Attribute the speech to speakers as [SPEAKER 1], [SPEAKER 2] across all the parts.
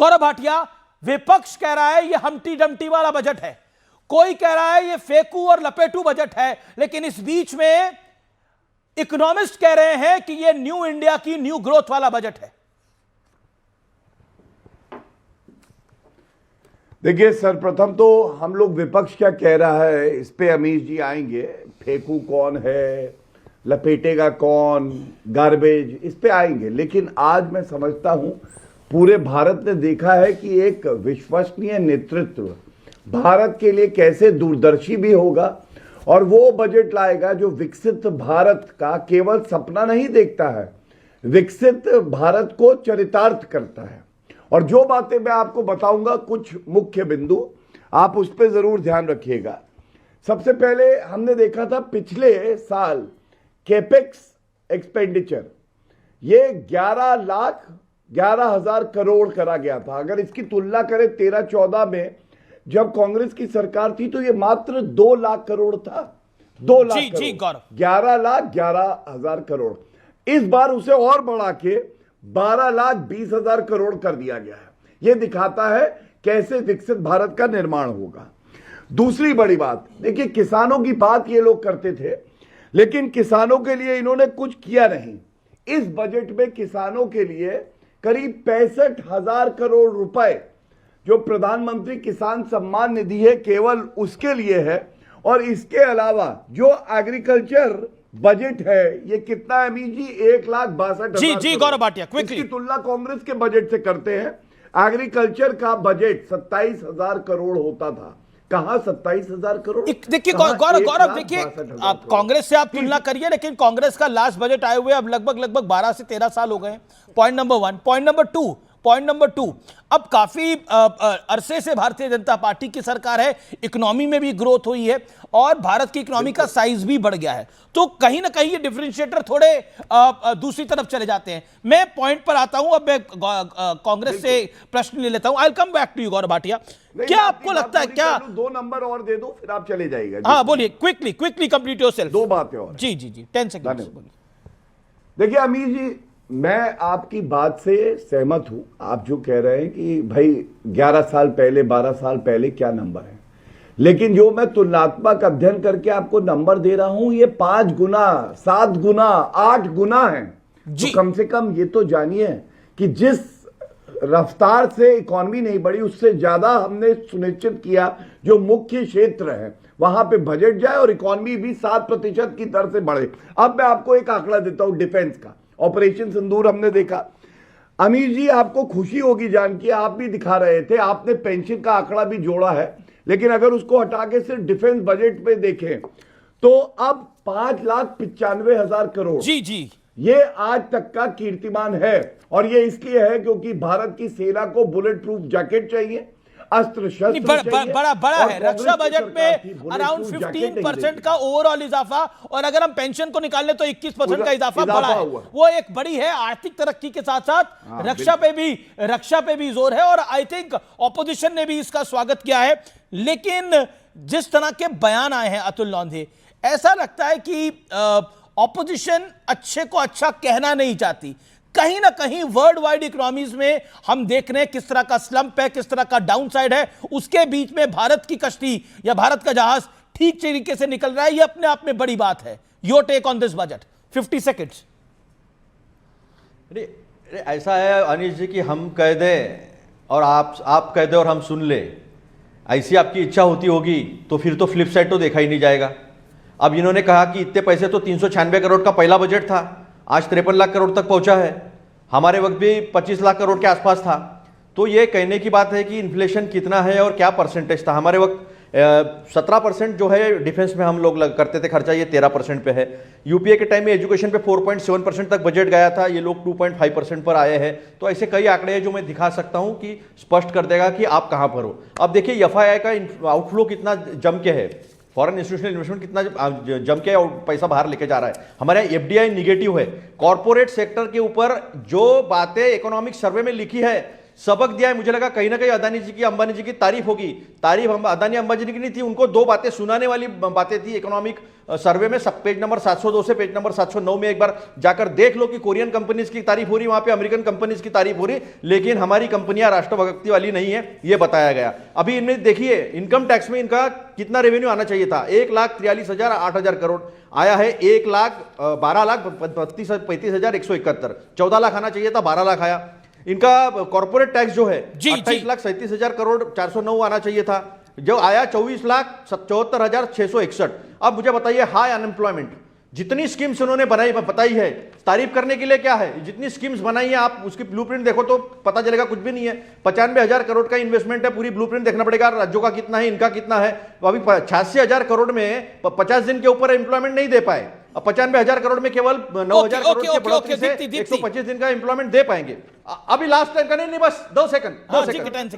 [SPEAKER 1] गौरव भाटिया, विपक्ष कह रहा है ये हमटी डमटी वाला बजट है, कोई कह रहा है ये फेकू और लपेटू बजट है, लेकिन इस बीच में इकोनॉमिस्ट कह रहे हैं कि ये न्यू इंडिया की न्यू ग्रोथ वाला बजट है।
[SPEAKER 2] देखिए, सर्वप्रथम तो हम लोग विपक्ष क्या कह रहा है इस पे अमीश जी आएंगे। फेंकू कौन है, लपेटेगा कौन, गार्बेज, इस पे आएंगे। लेकिन आज मैं समझता हूं पूरे भारत ने देखा है कि एक विश्वसनीय नेतृत्व भारत के लिए कैसे दूरदर्शी भी होगा और वो बजट लाएगा जो विकसित भारत का केवल सपना नहीं देखता है, विकसित भारत को चरितार्थ करता है। और जो बातें मैं आपको बताऊंगा, कुछ मुख्य बिंदु आप उस पर जरूर ध्यान रखिएगा। सबसे पहले हमने देखा था पिछले साल कैपेक्स एक्सपेंडिचर ये 11,11,000 करोड़ करा गया था। अगर इसकी तुलना करें 13-14 में जब कांग्रेस की सरकार थी तो ये मात्र 2 लाख करोड़ था। 2 लाख करोड़, 11,11,000 करोड़। इस बार उसे और बढ़ा के 12,20,000 करोड़ कर दिया गया है। यह दिखाता है कैसे विकसित भारत का निर्माण होगा। दूसरी बड़ी बात, देखिए, किसानों की बात ये लोग करते थे, लेकिन किसानों के लिए इन्होंने कुछ किया नहीं। इस बजट में किसानों के लिए करीब 65,000 करोड़ रुपए जो प्रधानमंत्री किसान सम्मान निधि है केवल उसके लिए है। और इसके अलावा जो एग्रीकल्चर बजट है ये कितना है अमीश जी, 1,62,000।
[SPEAKER 1] जी गौरव भाटिया, क्विकली
[SPEAKER 2] इसकी तुलना कांग्रेस के बजट से करते हैं। एग्रीकल्चर का बजट 27,000 करोड़ होता था, कहां 27,000 करोड़।
[SPEAKER 1] देखिए गौरव, देखिए, आप कांग्रेस से आप तुलना करिए, लेकिन कांग्रेस का लास्ट बजट आए हुए अब लगभग 12 से 13 साल हो गए। Point number 1। Point number two, अब काफी अरसे से भारतीय जनता पार्टी की सरकार है, इकोनॉमी में भी ग्रोथ हुई है और भारत की इकोनॉमी का साइज भी बढ़ गया है। तो कहीं ना कहीं ये डिफरेंशिएटर थोड़े दूसरी तरफ चले जाते हैं। मैं पॉइंट पर आता हूं, अब मैं कांग्रेस से प्रश्न ले लेता हूं। I will come back to you Gaurav Bhatia. क्या आपको लगता है, क्या
[SPEAKER 2] 2 नंबर और दे दो फिर आप चले जाइएगा।
[SPEAKER 1] हाँ बोलिए, क्विकली कंप्लीट योरसेल्फ।
[SPEAKER 2] 2 बातें और।
[SPEAKER 1] जी 10 सेकंड।
[SPEAKER 2] देखिए अमीर जी, मैं आपकी बात से सहमत हूं। आप जो कह रहे हैं कि भाई 11 साल पहले, 12 साल पहले क्या नंबर है, लेकिन जो मैं तुलनात्मक अध्ययन करके आपको नंबर दे रहा हूं ये 5 गुना, 7 गुना, 8 गुना है। तो कम से कम ये तो जानिए कि जिस रफ्तार से इकॉनमी नहीं बढ़ी उससे ज्यादा हमने सुनिश्चित किया जो मुख्य क्षेत्र है वहां पे बजट जाए और इकॉनमी भी 7% की दर से बढ़े। अब मैं आपको एक आंकड़ा देता हूं डिफेंस का। ऑपरेशन सिंदूर हमने देखा। अमीर जी, आपको खुशी होगी जान के, आप भी दिखा रहे थे, आपने पेंशन का आंकड़ा भी जोड़ा है, लेकिन अगर उसको हटा के सिर्फ डिफेंस बजट पे देखें तो अब 5,95,000 करोड़
[SPEAKER 1] जी
[SPEAKER 2] ये आज तक का कीर्तिमान है। और ये इसलिए है क्योंकि भारत की सेना को बुलेट प्रूफ जैकेट चाहिए, अस्त्र शस्त्र
[SPEAKER 1] बड़ा है। रक्षा बजट में अराउंड 15% का ओवरऑल इजाफा, और अगर हम पेंशन को निकाल ले तो 21% का इजाफा बड़ा है। वो एक बड़ी है। आर्थिक तरक्की के साथ साथ रक्षा पे भी जोर है, और आई थिंक ऑपोजिशन ने भी इसका स्वागत किया है। लेकिन जिस तरह के बयान आए हैं अतुल लॉन्धे, ऐसा लगता है कि ऑपोजिशन अच्छे को अच्छा कहना नहीं चाहती। कहीं ना कहीं वर्ल्ड वाइड इकोनॉमीज में हम देख रहे हैं किस तरह का स्लंप है, किस तरह का डाउनसाइड है। उसके बीच में भारत की कश्ती या भारत का जहाज ठीक तरीके से निकल रहा है। यह अपने आप में बड़ी बात है। Your take on this budget, 50 seconds.
[SPEAKER 3] ऐसा है अनिश जी कि हम कह दें और आप कह दें और हम सुन ले, ऐसी आपकी इच्छा होती होगी तो फिर तो फ्लिप साइड तो देखा ही नहीं जाएगा। अब इन्होंने कहा कि इतने पैसे तो 396 करोड़ का पहला बजट था, आज 53 लाख करोड़ तक पहुंचा है। हमारे वक्त भी 25 लाख करोड़ के आसपास था। तो ये कहने की बात है कि इन्फ्लेशन कितना है और क्या परसेंटेज था। हमारे वक्त 17% जो है डिफेंस में हम लोग करते थे खर्चा, ये 13% पे है। यूपीए के टाइम में एजुकेशन पे 4.7% तक बजट गया था, ये लोग 2.5% पर आए हैं। तो ऐसे कई आंकड़े हैं जो मैं दिखा सकता हूं कि स्पष्ट कर देगा कि आप कहां पर हो। अब देखिए एफआईआई का आउटफ्लो कितना जम के है, फॉरेन इंस्टीट्यूशनल इन्वेस्टमेंट कितना जम के और पैसा बाहर लेके जा रहा है। हमारे यहाँ एफडीआई निगेटिव है। कॉर्पोरेट सेक्टर के ऊपर जो बातें इकोनॉमिक सर्वे में लिखी है सबक दिया है। मुझे लगा कहीं ना कहीं अदानी जी की, अंबानी जी की तारीफ होगी। तारीफ हम अदानी अंबानी जी की नहीं थी, उनको दो बातें सुनाने वाली बातें थी इकोनॉमिक सर्वे में। सब पेज नंबर 702 से पेज नंबर 709 में एक बार जाकर देख लो कि कोरियन कंपनीज की तारीफ हो रही, वहां पे अमेरिकन कंपनीज की तारीफ हो रही, लेकिन हमारी कंपनियां राष्ट्रभक्ति वाली नहीं है, ये बताया गया। अभी इनमें देखिए इनकम टैक्स में इनका कितना रेवेन्यू आना चाहिए था, 1,43,000 8,000 करोड़ आया है, 1,12,35,171, 14 लाख आना चाहिए था, 12 लाख आया। इनका कॉर्पोरेट टैक्स जो है 28,37,000 करोड़ 409 आना चाहिए था, जो आया 24,74,661। अब मुझे बताइए, हाई अनएम्प्लॉयमेंट, जितनी स्कीम्स उन्होंने बताई है, तारीफ करने के लिए क्या है, जितनी स्कीम्स बनाई है आप उसकी ब्लूप्रिंट देखो तो पता चलेगा कुछ भी नहीं है। 95,000 करोड़ का इन्वेस्टमेंट है, पूरी ब्लूप्रिंट देखना पड़ेगा, राज्यों का कितना है, इनका कितना है। अभी 86,000 करोड़ में 50 दिन के ऊपर एम्प्लॉयमेंट नहीं दे पाए, अब 95,000 करोड़ में केवल 9,000 करोड़ की बढ़ोतरी से 125 दिन का एम्प्लॉयमेंट दे पाएंगे। अभी लास्ट टाइम का नहीं, बस 2 सेकंड।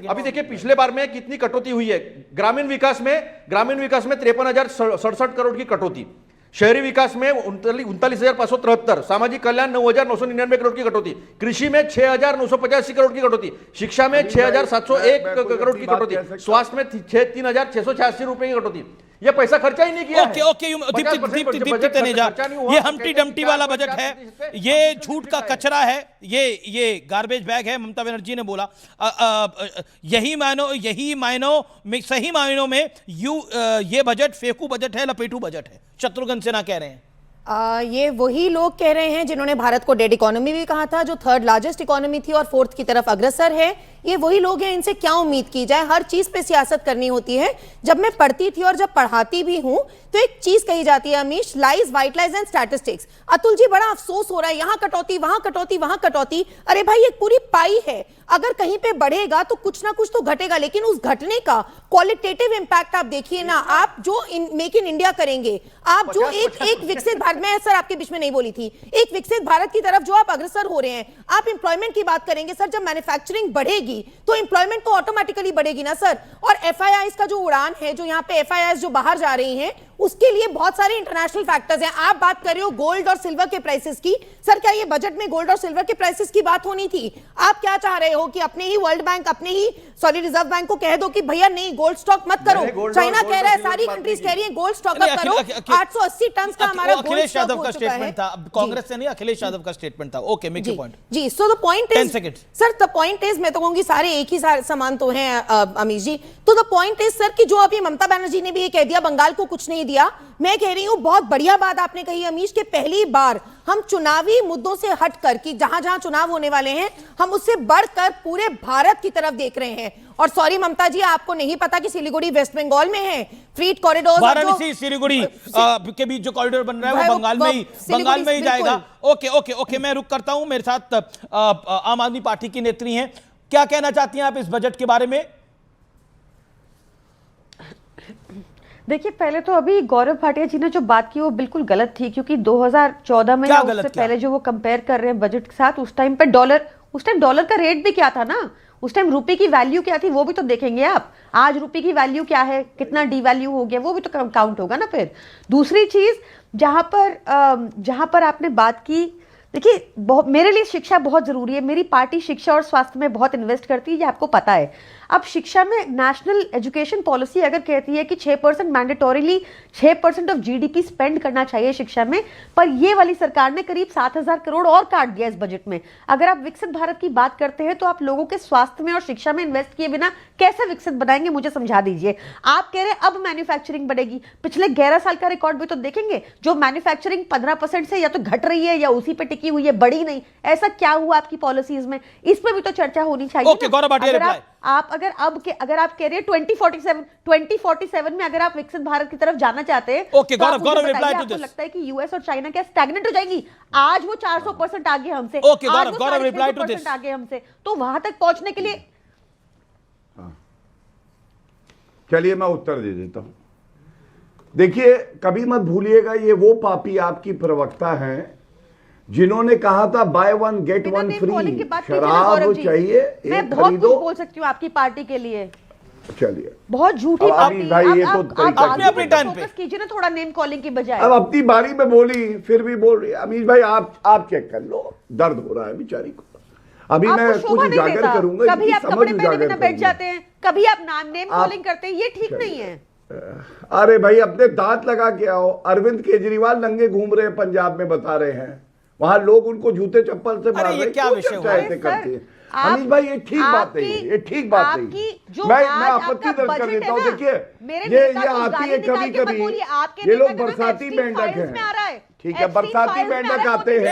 [SPEAKER 3] अभी देखिए पिछले बार में कितनी कटौती हुई है। ग्रामीण विकास में 53,067 करोड़ की कटौती, शहरी विकास में 39,573, सामाजिक कल्याण 9,999 करोड़ की कटौती, कृषि में 6,985 करोड़ की कटौती, शिक्षा में 6,701 करोड़ की कटौती, स्वास्थ्य में 3,686 रुपए की कटौती। ये पैसा खर्चा ही नहीं किया।
[SPEAKER 1] ओके दीप्ति तनेजा, ये हम्टी डम्टी वाला बजट है, ये झूठ का कचरा है, ये गार्बेज बैग है, ममता बनर्जी ने बोला। यही मायनों में सही मायनों में ये बजट फेकू बजट है, लपेटू बजट है, शत्रुघ्न सिन्हा कह रहे हैं।
[SPEAKER 4] ये वही लोग कह रहे हैं जिन्होंने भारत को डेड इकोनॉमी भी कहा था, जो 3rd लार्जेस्ट इकोनॉमी थी और 4th की तरफ अग्रसर है। ये वही लोग हैं, इनसे क्या उम्मीद की जाए। हर चीज पे सियासत करनी होती है। जब मैं पढ़ती थी और जब पढ़ाती भी हूं तो एक चीज कही जाती है अमीश, lies, white lies and statistics. Atul ji, बड़ा अफसोस हो रहा है, यहां कटौती, वहां कटौती, वहां कटौती। अरे भाई, एक पूरी पाई है, अगर कहीं पे बढ़ेगा तो कुछ ना कुछ तो घटेगा, लेकिन उस घटने का क्वालिटेटिव इंपैक्ट आप देखिए ना। आप जो मेक इन इंडिया करेंगे, आप जो एक विकसित भारत, मैं सर आपके बीच में नहीं बोली थी, एक विकसित भारत की तरफ जो आप अग्रसर हो रहे हैं, आप एम्प्लॉयमेंट की बात करेंगे सर। जब मैन्युफैक्चरिंग बढ़ेगी तो एम्प्लॉयमेंट तो ऑटोमेटिकली बढ़ेगी ना सर। और एफआईआईज का जो उड़ान है, जो यहाँ पे एफआईआईज जो बाहर जा रही हैं, उसके लिए बहुत सारे इंटरनेशनल फैक्टर्स हैं। आप बात कर रहे हो गोल्ड और सिल्वर के प्राइसेस की, सर क्या ये बजट में गोल्ड और सिल्वर के प्राइसेस की बात होनी थी? आप क्या चाह रहे हो कि अपने ही वर्ल्ड बैंक, रिजर्व बैंक को कह दो कि भैया नहीं, गोल्ड स्टॉक मत करो। चाइना कह रहा है, सारी कंट्रीज कह रही है गोल्ड स्टॉक मत करो। 880 टन का हमारा
[SPEAKER 1] अखिलेश यादव का स्टेटमेंट था, कांग्रेस से नहीं, अखिलेश यादव का स्टेटमेंट था। Okay, make your point
[SPEAKER 4] ji. So the point is sir, the point is, मैं तो कहूंगी सारे एक ही समान तो हैं अमीश जी। तो द पॉइंट इज सर कि जो अभी ममता बनर्जी ने भी ये कह दिया, बंगाल को कुछ नहीं दिया। मैं कह रही हूं बहुत बढ़िया बात आपने कही अमीश, कि पहली बार हम चुनावी मुद्दों से हटकर, कि जहां-जहां चुनाव होने वाले हैं हम उससे बढ़कर पूरे भारत की तरफ देख रहे हैं। और सॉरी ममता जी, आपको नहीं पता कि सिलीगुड़ी वेस्ट बंगाल में है, फ्रीट कॉरिडोर,
[SPEAKER 1] वाराणसी सिलीगुड़ी के बीच जो कॉरिडोर बन रहा है वो बंगाल में ही जाएगा। ओके, मैं रुक करता हूं। मेरे साथ आम आदमी पार्टी की नेत्री हैं, क्या कहना चाहती हैं आप इस बजट के बारे में?
[SPEAKER 5] देखिए, पहले तो अभी गौरव भाटिया जी ने जो बात की वो बिल्कुल गलत थी, क्योंकि 2014 में या उससे पहले जो वो कंपेयर कर रहे हैं बजट के साथ, उस टाइम डॉलर का रेट भी क्या था ना, उस टाइम रुपए की वैल्यू क्या थी वो भी तो देखेंगे आप। आज रुपए की वैल्यू क्या है, कितना डीवैल्यू हो गया, वो भी तो काउंट होगा ना। फिर दूसरी चीज, जहां पर आपने बात की, देखिए मेरे लिए शिक्षा बहुत जरूरी है। मेरी पार्टी शिक्षा और स्वास्थ्य में बहुत इन्वेस्ट करती है, ये आपको पता है। अब शिक्षा में नेशनल एजुकेशन पॉलिसी अगर कहती है कि 6% मैंडेटोरीली 6% ऑफ जीडीपी स्पेंड करना चाहिए शिक्षा में, पर ये वाली सरकार ने करीब 7,000 करोड़ और काट दिया इस बजट में। अगर आप विकसित भारत की बात करते हैं तो आप लोगों के स्वास्थ्य में और शिक्षा में इन्वेस्ट किए बिना कैसे विकसित बनाएंगे, मुझे समझा दीजिए। आप कह रहे हैं अब मैन्युफैक्चरिंग बढ़ेगी, पिछले 11 साल का रिकॉर्ड भी तो देखेंगे, जो मैन्युफैक्चरिंग 15% से या तो घट रही है या उसी पे टिकी हुई है, बढ़ी नहीं। ऐसा क्या हुआ आपकी पॉलिसीज में, इस पर भी तो चर्चा होनी चाहिए। अगर आप कह रहे हैं 2047 में अगर आप विकसित भारत की तरफ जाना चाहते हैं, आपको लगता है कि यूएस और चाइना क्या स्टैग्नेंट हो जाएंगी? आज वो 400% आगे हमसे, आगे हमसे, तो वहां तक पहुंचने के लिए।
[SPEAKER 2] चलिए मैं उत्तर दे देता हूं। देखिए, कभी मत भूलिएगा, ये वो पापी आपकी प्रवक्ता हैं जिन्होंने कहा था by one get one free, शराब चाहिए
[SPEAKER 5] मैं बहुत कुछ बोल सकती हूँ आपकी पार्टी के लिए।
[SPEAKER 2] चलिए,
[SPEAKER 5] बहुत झूठी पार्टी।
[SPEAKER 2] भाई ये तो
[SPEAKER 1] अपने टाइम पे
[SPEAKER 5] कीजिए ना थोड़ा नेम कॉलिंग की बजाय।
[SPEAKER 2] अब अपनी बारी में बोली, फिर भी बोल रही है। अमीश भाई आप चेक कर लो, दर्द हो रहा है बेचारी को। अभी
[SPEAKER 5] आपको
[SPEAKER 2] मैं
[SPEAKER 5] शोभा
[SPEAKER 2] कुछ
[SPEAKER 5] नहीं
[SPEAKER 2] उजागर
[SPEAKER 5] देता।
[SPEAKER 2] करूंगा,
[SPEAKER 5] कभी
[SPEAKER 2] इनकी
[SPEAKER 5] आप
[SPEAKER 2] समझ
[SPEAKER 5] कपड़े पहने
[SPEAKER 2] उजागर
[SPEAKER 5] बिना बैठ
[SPEAKER 2] करूंगा।
[SPEAKER 5] जाते हैं, कभी आप नेम कॉलिंग करते हैं, ये ठीक नहीं है।
[SPEAKER 2] अरे भाई अपने दांत लगा के आओ। अरविंद केजरीवाल नंगे घूम रहे हैं पंजाब में, बता रहे हैं वहां लोग उनको जूते चप्पल से मार रहे हैं।
[SPEAKER 1] क्या
[SPEAKER 2] क्यों
[SPEAKER 1] विषय
[SPEAKER 2] चर्चा
[SPEAKER 1] हुआ?
[SPEAKER 2] ऐसे करते हैं? अनिल भाई ये ठीक बात नहीं है, ये ठीक बात नहीं है। मैं आपत्ति दर्ज कर देता हूँ। देखिए ये आती है कभी कभी, ये लोग बरसाती मेंढक हैं। ठीक है, बरसाती मेंढक आते हैं।